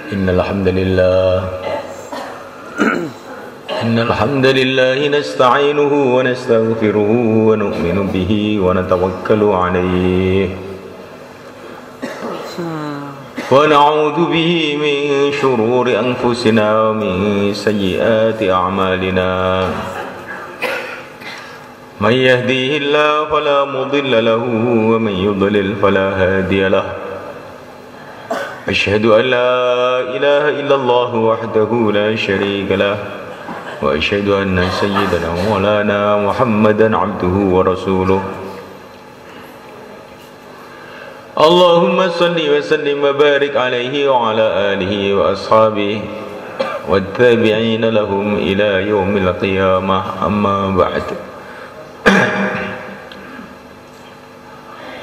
إن الحمد لله نستعينه ونستغفره ونؤمن به ونتوكل عليه ونعوذ به من شرور أنفسنا ومن سيئات أعمالنا من يهديه الله فلا مضل له ومن يضلل فلا هادي له أشهد أن لا إله إلا الله وحده لا شريك له وأشهد أن سيدنا مولانا محمدا عبده ورسوله اللهم صل وسلم وبارك عليه وعلى آله وأصحابه والتابعين لهم إلى يوم القيامة أما بعد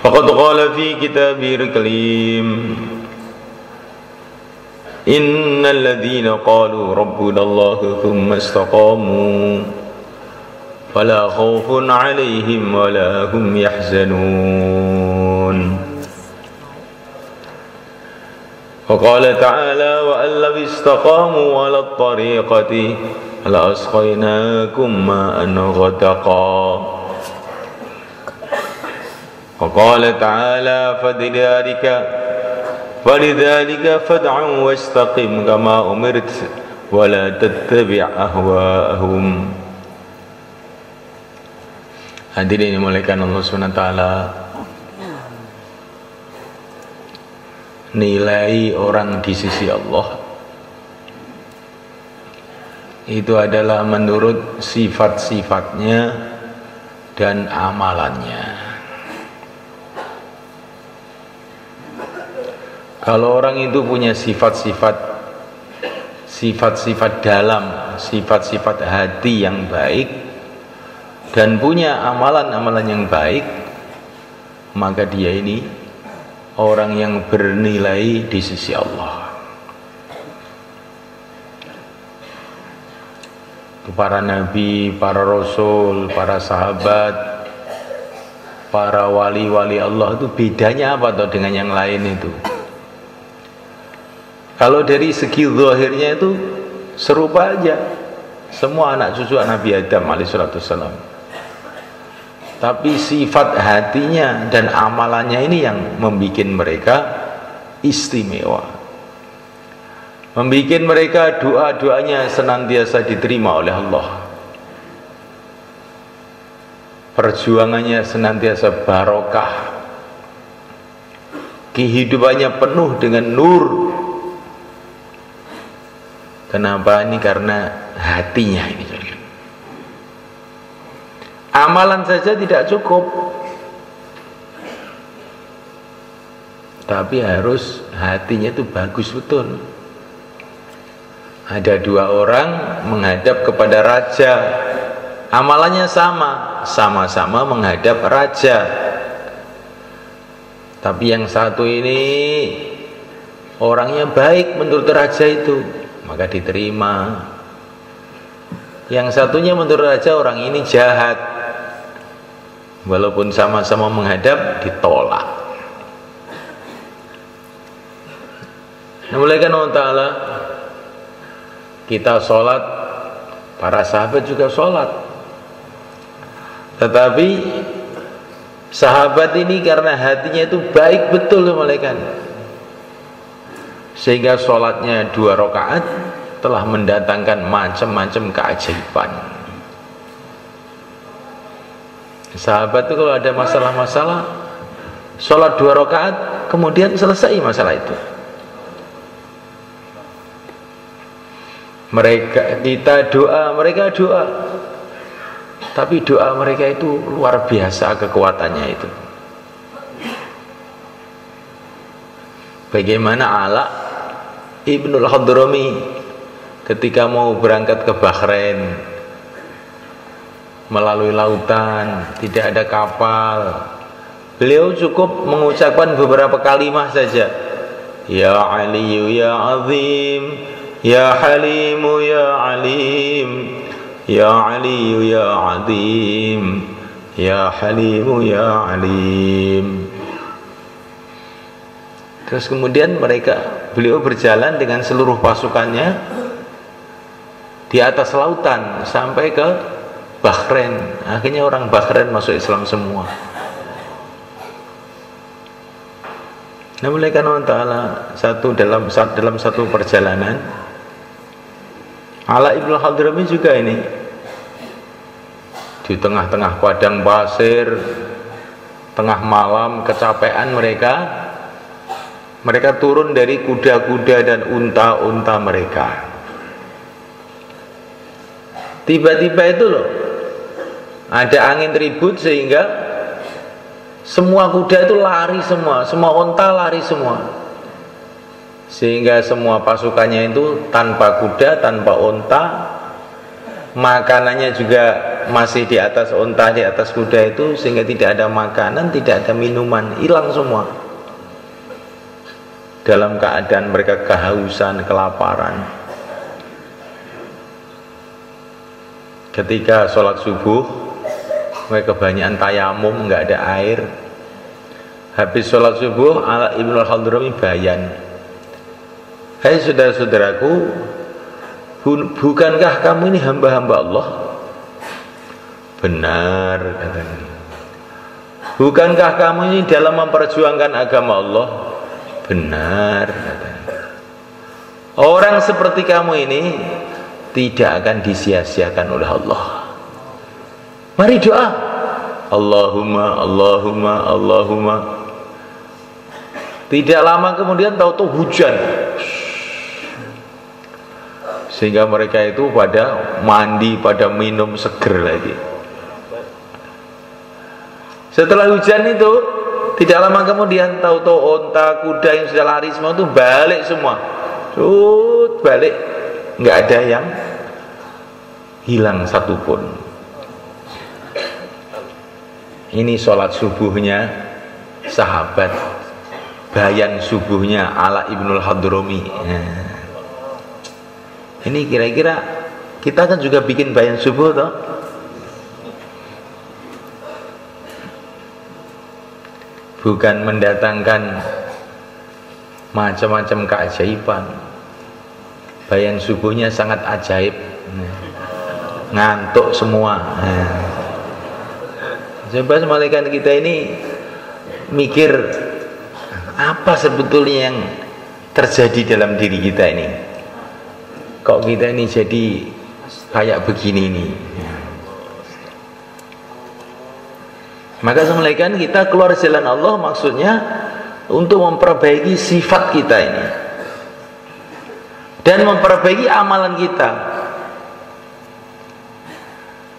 فقد قال في كتابه الكريم إن الذين قالوا ربنا الله ثم استقاموا فلا خوف عليهم ولا هم يحزنون وقال تعالى وأن لو استقاموا على الطريقة لأسقيناكم ماء غدقا وقال تعالى فلذلك فادع واستقم كما أمرت ولا تتبع أهواءهم. Hadirin dimuliakan Allah SWT, nilai orang di sisi Allah itu adalah menurut sifat-sifatnya dan amalannya. Kalau orang itu punya sifat-sifat dalam, sifat-sifat hati yang baik dan punya amalan-amalan yang baik, maka dia ini orang yang bernilai di sisi Allah. Para nabi, para rasul, para sahabat, para wali-wali Allah itu bedanya apa toh dengan yang lain itu? Kalau dari segi zahirnya itu serupa aja, semua anak cucu Nabi Adam alaihissalam. Tapi sifat hatinya dan amalannya ini yang membuat mereka istimewa, membuat mereka doa-doanya senantiasa diterima oleh Allah, perjuangannya senantiasa barokah, kehidupannya penuh dengan nur. Kenapa? Ini karena hatinya ini. Amalan saja tidak cukup, tapi harus hatinya itu bagus betul. Ada dua orang menghadap kepada raja, amalannya sama-sama menghadap raja, tapi yang satu ini orangnya baik menurut raja itu, maka diterima. Yang satunya menurut raja orang ini jahat, walaupun sama-sama menghadap ditolak. Namun Allah Ta'ala, kita sholat, para sahabat juga sholat, tetapi sahabat ini karena hatinya itu baik betul, malaikat, sehingga sholatnya 2 rakaat telah mendatangkan macam-macam keajaiban. Sahabat itu kalau ada masalah-masalah, sholat 2 rakaat kemudian selesai masalah itu. Kita doa, mereka doa, tapi doa mereka itu luar biasa kekuatannya itu. Bagaimana Ala Ibnul Hadrami ketika mau berangkat ke Bahrain melalui lautan, tidak ada kapal, beliau cukup mengucapkan beberapa kalimat saja. Ya Aliyu ya Azim, ya Halimu ya Alim, ya Aliyu ya Azim, ya Halimu ya Alim. Terus kemudian beliau berjalan dengan seluruh pasukannya di atas lautan sampai ke Bahrain. Akhirnya orang Bahrain masuk Islam semua. Namun Allah Ta'ala dalam satu perjalanan, Ala ibn Hadrami juga ini di tengah-tengah padang pasir, tengah malam, kecapean mereka turun dari kuda-kuda dan unta-unta mereka. Tiba-tiba itu loh, ada angin ribut sehingga semua kuda itu lari semua unta lari semua. Sehingga semua pasukannya itu tanpa kuda, tanpa unta, makanannya juga masih di atas unta, di atas kuda itu, sehingga tidak ada makanan, tidak ada minuman, hilang semua. Dalam keadaan mereka kehausan, kelaparan. Ketika sholat subuh, mereka kebanyakan tayamum, nggak ada air. Habis sholat subuh, Ala ibn al-Hadrami bayan, hai saudara-saudaraku, bukankah kamu ini hamba-hamba Allah? Benar, katanya. Bukankah kamu ini dalam memperjuangkan agama Allah? Benar, katanya. Orang seperti kamu ini tidak akan disia-siakan oleh Allah. Mari doa. Allahumma, Allahumma, Allahumma. Tidak lama kemudian tahu-tahu hujan, sehingga mereka itu pada mandi, pada minum seger lagi. Setelah hujan itu, tidak lama kemudian tahu-tahu unta, kuda yang sudah lari semua itu balik semua. Balik, nggak ada yang hilang satupun. Ini sholat subuhnya sahabat, bayan subuhnya Ala ibnul Hadrami. Ini kira-kira kita kan juga bikin bayan subuh toh. Bukan mendatangkan macam-macam keajaiban. Bayan subuhnya sangat ajaib. Ngantuk semua. Coba malaikat kita ini mikir apa sebetulnya yang terjadi dalam diri kita ini. Kok kita ini jadi kayak begini nih? Maka semalakan kita keluar jalan Allah, maksudnya untuk memperbaiki sifat kita ini dan memperbaiki amalan kita.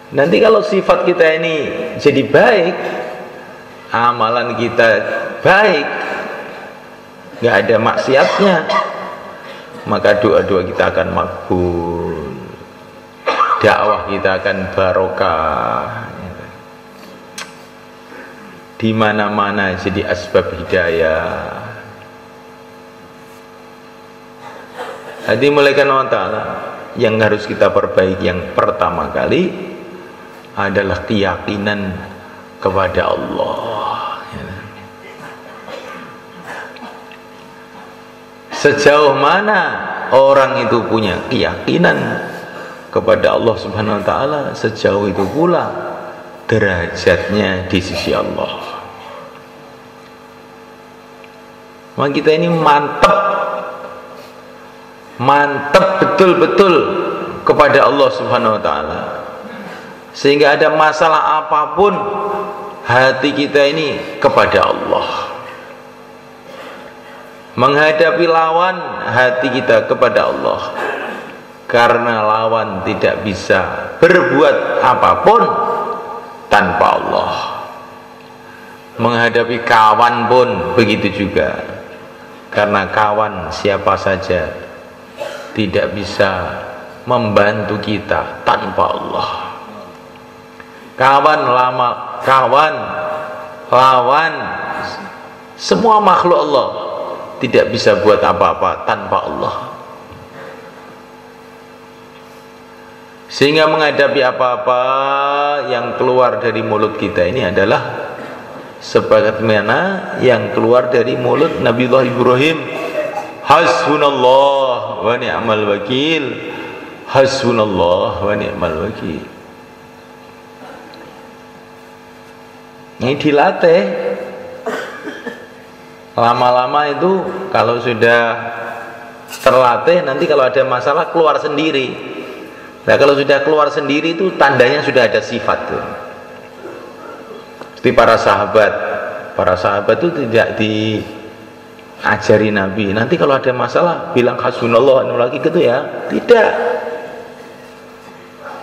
Nanti kalau sifat kita ini jadi baik, amalan kita baik, nggak ada maksiatnya, maka doa-doa kita akan makbul, dakwah kita akan barokah, di mana-mana jadi asbab hidayah. Hati malaikat Allah Ta'ala yang harus kita perbaiki yang pertama kali adalah keyakinan kepada Allah. Sejauh mana orang itu punya keyakinan kepada Allah Subhanahu wa Ta'ala, sejauh itu pula derajatnya di sisi Allah. Maka kita ini mantap betul-betul kepada Allah Subhanahu wa Ta'ala, sehingga ada masalah apapun hati kita ini kepada Allah. Menghadapi lawan, hati kita kepada Allah, karena lawan tidak bisa berbuat apapun tanpa Allah. Menghadapi kawan pun begitu juga, karena kawan siapa saja tidak bisa membantu kita tanpa Allah. Kawan lawan semua makhluk Allah tidak bisa buat apa-apa tanpa Allah. Sehingga menghadapi apa-apa yang keluar dari mulut kita ini adalah sebagaimana yang keluar dari mulut Nabiullah Ibrahim, hasbunallah wa ni'mal wakil, hasbunallah wa ni'mal wakil. Ini dilatih. Lama-lama itu kalau sudah terlatih, nanti kalau ada masalah keluar sendiri. Nah, kalau sudah keluar sendiri itu tandanya sudah ada sifat tuh. Seperti para sahabat itu tidak diajari Nabi. Nanti kalau ada masalah bilang hasbunallah wa ni'mal wakil gitu ya. Tidak.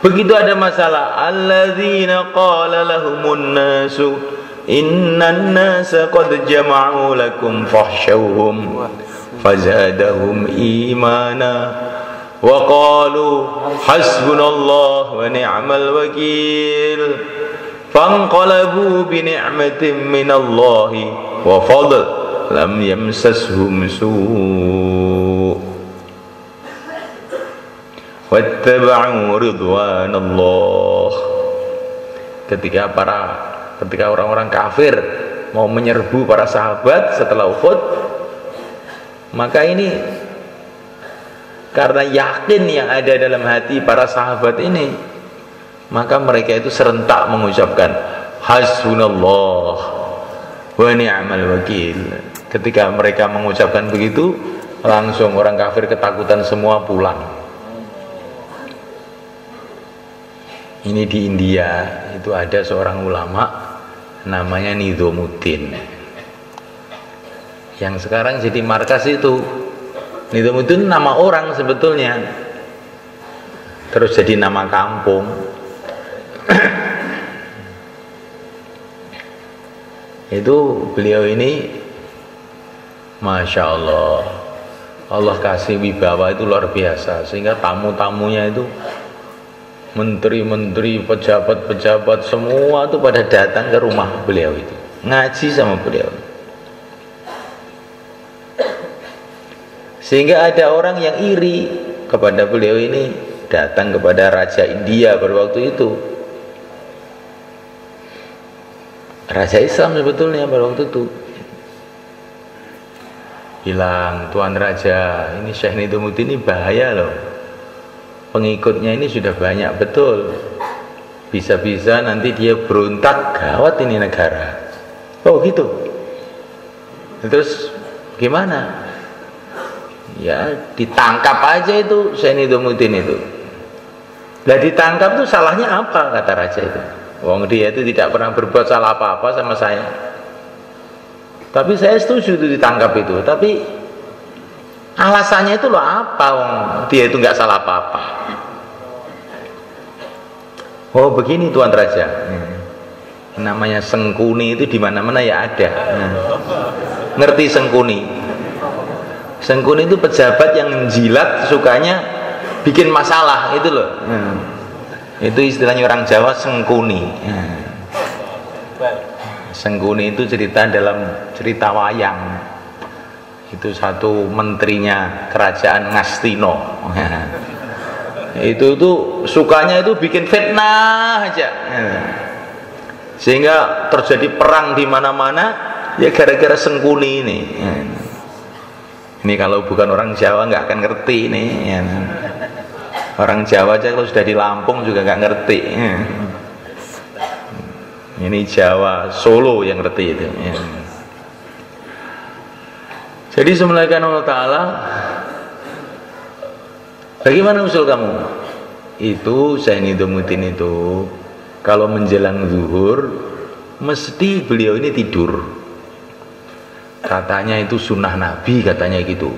Begitu ada masalah, alladzina qala lahumun nasu innan nasa qad jama'u lakum fakhshawhum fazadahum imana wa qalu hasbunallah wa ni'mal wakil fanqalabu bi ni'matin minallahi wa fadl lam yamsashum su' wattaba'u ridwanallah. Ketika orang-orang kafir mau menyerbu para sahabat setelah Uhud, maka ini karena yakin yang ada dalam hati para sahabat ini, maka mereka itu serentak mengucapkan hasbunallah wa ni'mal wakil. Ketika mereka mengucapkan begitu, langsung orang kafir ketakutan semua pulang. Ini di India itu ada seorang ulama namanya Nizamuddin, yang sekarang jadi markas itu. Nizamuddin nama orang sebetulnya, terus jadi nama kampung. Itu beliau ini Masya Allah, Allah kasih wibawa itu luar biasa, sehingga tamu-tamunya itu menteri-menteri, pejabat-pejabat semua tuh pada datang ke rumah beliau itu, ngaji sama beliau. Sehingga ada orang yang iri kepada beliau ini, datang kepada Raja India pada waktu itu, Raja Islam sebetulnya pada waktu itu, bilang, Tuan Raja, ini Syekh Nizamuddin ini bahaya loh, pengikutnya ini sudah banyak betul, bisa-bisa nanti dia berontak, gawat ini negara. Oh gitu. Terus gimana? Ya ditangkap aja itu Syekh Nizamuddin itu. Lah ditangkap itu salahnya apa, kata raja itu? Wong dia itu tidak pernah berbuat salah apa-apa sama saya. Tapi saya setuju itu ditangkap itu, tapi alasannya itu loh apa, wong dia itu nggak salah apa-apa. Oh begini Tuan Raja, namanya Sengkuni itu di mana-mana ya ada. Ngerti Sengkuni? Sengkuni itu pejabat yang jilat, sukanya bikin masalah itu loh. Itu istilahnya orang Jawa Sengkuni. Sengkuni itu cerita dalam cerita wayang. Itu satu menterinya kerajaan Ngastino. Itu sukanya itu bikin fitnah aja, sehingga terjadi perang di mana-mana ya gara-gara Sengkuni ini. Ini kalau bukan orang Jawa nggak akan ngerti ini. Orang Jawa aja kalau sudah di Lampung juga nggak ngerti. Ini Jawa Solo yang ngerti itu. Jadi semelaikan Allah Ta'ala, bagaimana usul kamu? Itu Syekh Nizamuddin itu kalau menjelang zuhur mesti beliau ini tidur. Katanya itu sunnah Nabi, katanya gitu.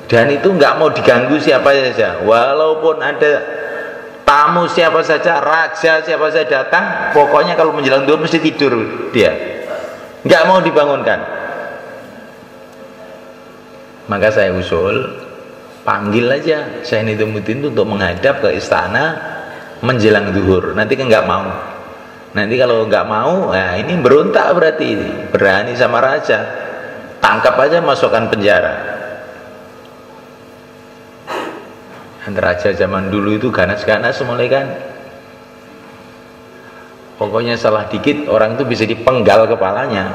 Dan itu nggak mau diganggu siapa saja, walaupun ada tamu siapa saja, raja siapa saja datang, pokoknya kalau menjelang zuhur mesti tidur dia, nggak mau dibangunkan. Maka saya usul, panggil aja Syekh Nizamuddin itu untuk menghadap ke istana menjelang zuhur. Nanti kan nggak mau. Nanti kalau nggak mau, nah ini berontak berarti ini, berani sama raja, tangkap aja, masukkan penjara. Dan raja zaman dulu itu ganas-ganas mulai kan. Pokoknya salah dikit orang itu bisa dipenggal kepalanya.